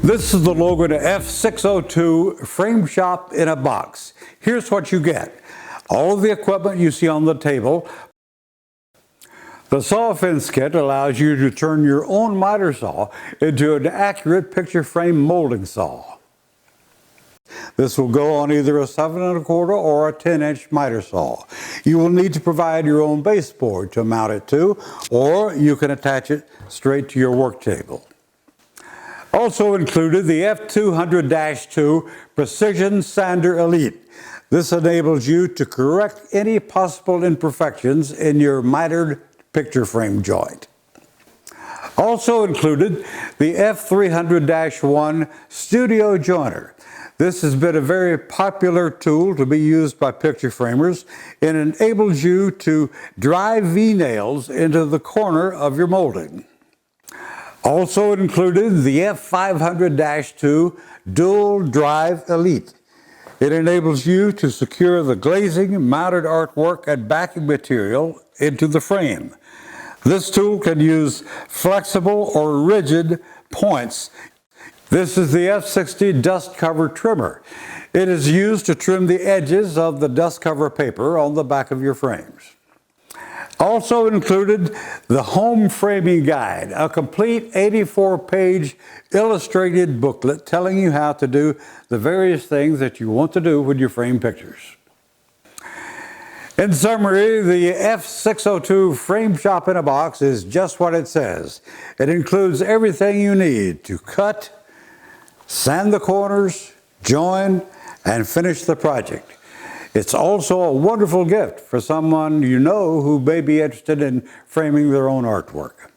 This is the Logan F602 frame shop in a box. Here's what you get. All of the equipment you see on the table. The saw fence kit allows you to turn your own miter saw into an accurate picture frame molding saw. This will go on either a 7 1/4 or a 10-inch miter saw. You will need to provide your own baseboard to mount it to, or you can attach it straight to your work table. Also included the F200-2 Precision Sander Elite. This enables you to correct any possible imperfections in your mitered picture frame joint. Also included the F300-1 Studio Joiner. This has been a very popular tool to be used by picture framers and enables you to drive V-nails into the corner of your molding. Also included the F500-2 Dual Drive Elite. It enables you to secure the glazing, mounted artwork, and backing material into the frame. This tool can use flexible or rigid points. This is the F60 Dust Cover Trimmer. It is used to trim the edges of the dust cover paper on the back of your frames. Also included the Home Framing Guide, a complete 84-page illustrated booklet telling you how to do the various things that you want to do with your frame pictures. In summary, the F602 frame shop in a box is just what it says. It includes everything you need to cut, sand the corners, join, and finish the project. It's also a wonderful gift for someone you know who may be interested in framing their own artwork.